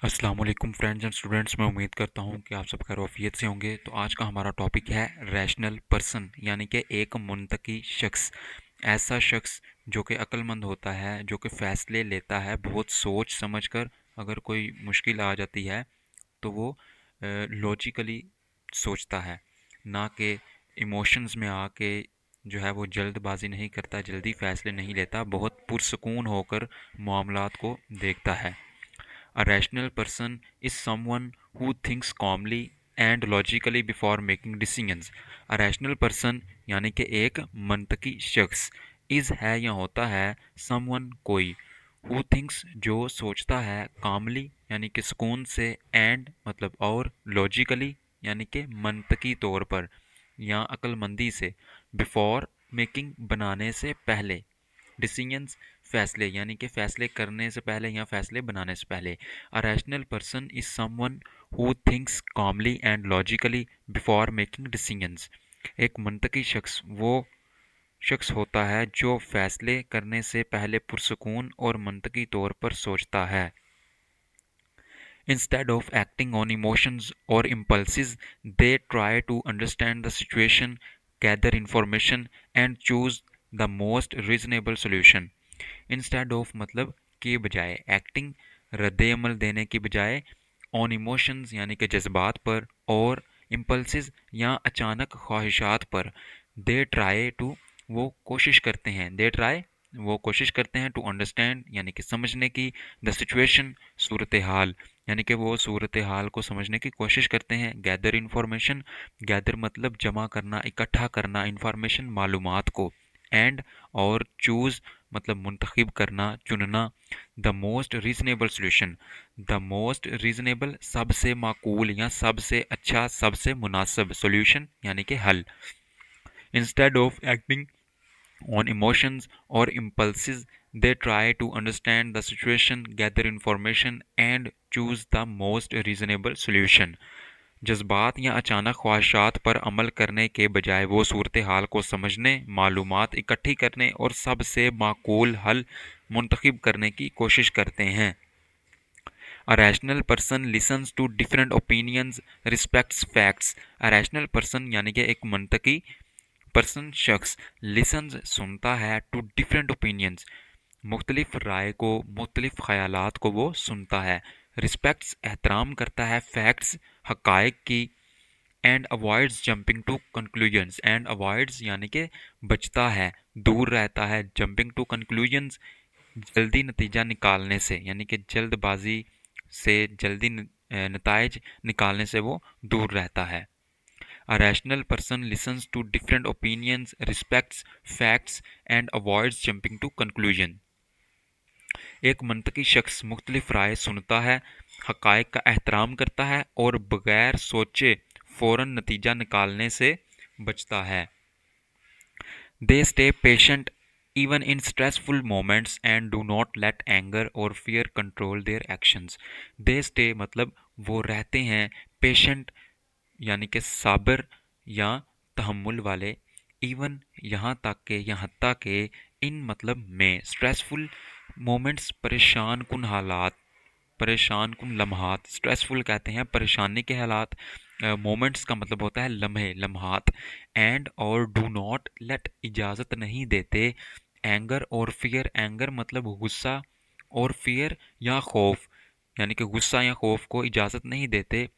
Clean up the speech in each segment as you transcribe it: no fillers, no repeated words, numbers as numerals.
अस्सलाम वालेकुम friends and students. मैं उम्मीद करता हूँ कि आप सब खैरियत से होंगे। तो आज का हमारा टॉपिक है रैशनल पर्सन, यानी कि एक मुंतकी शख्स। ऐसा शख्स जो कि अक्लमंद होता है, जो कि फ़ैसले लेता है बहुत सोच समझ कर। अगर कोई मुश्किल आ जाती है तो वो लॉजिकली सोचता है, ना कि इमोशंस में आके जो है वो जल्दबाजी नहीं करता, जल्दी फ़ैसले नहीं लेता, बहुत पुरसकून होकर मामलात को देखता है। A rational person is someone who thinks calmly and logically before making decisions. A rational person यानी कि एक मंतकी शख्स is है या होता है someone कोई who thinks जो सोचता है calmly यानी कि सुकून से and मतलब और logically यानी कि मंतकी तौर पर या अक्लमंदी से before making बनाने से पहले डिसीजंस फैसले यानी कि फैसले करने से पहले या फैसले बनाने से पहले। A rational person is someone who thinks calmly and logically before making decisions. एक मंतकी शख्स वो शख्स होता है जो फैसले करने से पहले पुरसकून और मंतकी तौर पर सोचता है। Instead of acting on emotions or impulses, they try to understand the situation, gather information, and choose the most reasonable solution. Instead of मतलब के बजाय, एक्टिंग रद्द अमल देने की बजाय, ऑन इमोशंस यानी कि जज्बात पर, और इम्पल्सिस या अचानक ख्वाहिशात पर, दे ट्राई टू वो कोशिश करते हैं, दे ट्राई वो कोशिश करते हैं टू अंडरस्टैंड यानी कि समझने की, द सिचुएशन सूरत हाल यानी कि वो सूरत हाल को समझने की कोशिश करते हैं, गैदर इन्फॉर्मेशन, गैदर मतलब जमा करना, इकट्ठा करना इंफॉर्मेशन मालूमात को, एंड और चूज़ मतलब मुंतखब करना, चुनना, the most reasonable solution, the most reasonable सबसे माकूल या सबसे अच्छा सबसे मुनासिब सोल्यूशन यानी कि हल। Instead of acting on emotions or impulses, they try to understand the situation, gather information, and choose the most reasonable solution. जज्बात या अचानक ख्वाहिशात पर अमल करने के बजाय वो सूरत हाल को समझने, मालूमात इकट्ठी करने और सबसे माकूल हल मुंतखब करने की कोशिश करते हैं। A rational person listens to different opinions, respects facts. A rational person यानी कि एक मंतकी पर्सन शख्स लिसन्स सुनता है टू डिफरेंट ओपिनियंस मुख्तलिफ राय को, मुख्तलिफ ख्यालात को वो सुनता है, रिस्पेक्ट्स एहतराम करता है फैक्ट्स हकायक की, and avoids jumping to conclusions, and avoids यानी कि बचता है, दूर रहता है, जंपिंग टू कंक्लूजन्स जल्दी नतीजा निकालने से यानी कि जल्दबाजी से जल्दी नताइज निकालने से वो दूर रहता है। A rational person listens to different opinions, respects facts, and avoids jumping to conclusion. एक मंतकी शख्स मुख्तलिफ राय सुनता है, हकायक का एहतराम करता है और बगैर सोचे फ़ौरन नतीजा निकालने से बचता है। They stay patient even in stressful moments and do not let anger or fear control their actions. They stay मतलब वो रहते हैं patient यानी कि साबिर या तहम्मुल वाले, इवन यहाँ तक के या हत्ता के, इन मतलब में स्ट्रेसफुल मोमेंट्स परेशान कुन हालात, परेशान कुन लम्हात, स्ट्रेसफुल कहते हैं परेशानी के हालात, मोमेंट्स का मतलब होता है लम्हे लम्हात, एंड और डू नॉट लेट इजाज़त नहीं देते, एंगर और फियर, एंगर मतलब गुस्सा और फियर या खौफ यानी कि गुस्सा या खौफ को इजाज़त नहीं देते,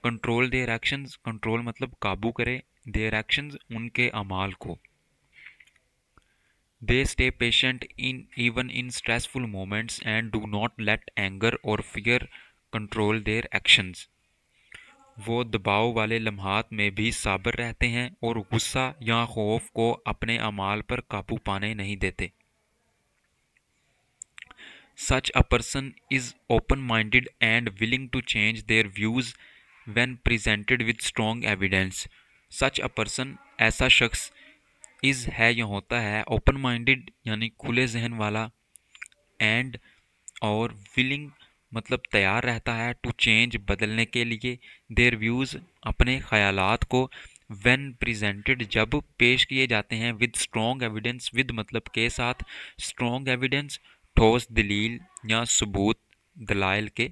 कंट्रोल देयर एक्शंस, कंट्रोल मतलब काबू करे, देयर एक्शंस उनके अमाल को, they stay patient in even in stressful moments and do not let anger और फियर कंट्रोल देयर एक्शंस। वो दबाव वाले लम्हात में भी साबर रहते हैं और गुस्सा या खौफ को अपने अमाल पर काबू पाने नहीं देते। Such a person is open-minded and willing to change their views when presented with strong evidence. Such a person ऐसा शख्स is है या होता है ओपन माइंडेड यानी खुले जहन वाला, एंड और विलिंग मतलब तैयार रहता है, टू चेंज बदलने के लिए, देयर व्यूज़ अपने ख्यालात को, व्हेन प्रेजेंटेड जब पेश किए जाते हैं, विद स्ट्रॉन्ग एविडेंस, विद मतलब के साथ, स्ट्रॉन्ग एविडेंस ठोस दलील या सबूत दलाइल के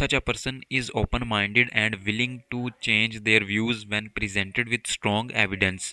Such a person is open-minded and willing to change their views when presented with strong evidence.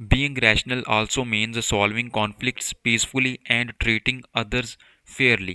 Being rational also means solving conflicts peacefully and treating others fairly.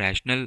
rational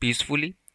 peacefully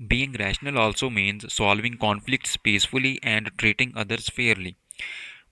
Being rational also means solving conflicts peacefully and treating others fairly.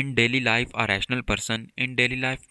In daily life a rational person, in daily life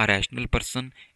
a rational person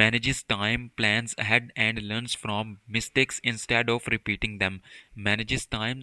manages time, plans ahead and learns from mistakes instead of repeating them. manages time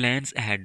plans ahead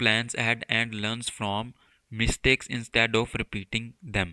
plans ahead and learns from mistakes instead of repeating them.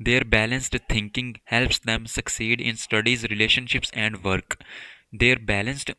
Their balanced thinking helps them succeed in studies, relationships and work. Their balanced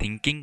thinking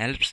helps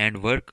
and work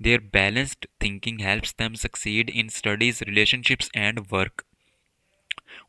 Their balanced thinking helps them succeed in studies, relationships and work.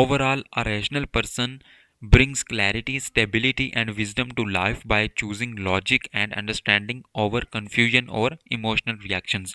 Overall, a rational person brings clarity, stability and wisdom to life by choosing logic and understanding over confusion or emotional reactions.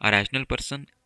a rational person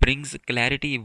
brings clarity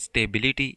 stability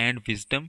and wisdom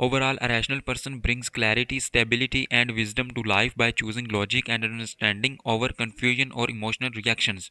Overall, a rational person brings clarity, stability and wisdom to life by choosing logic and understanding over confusion or emotional reactions.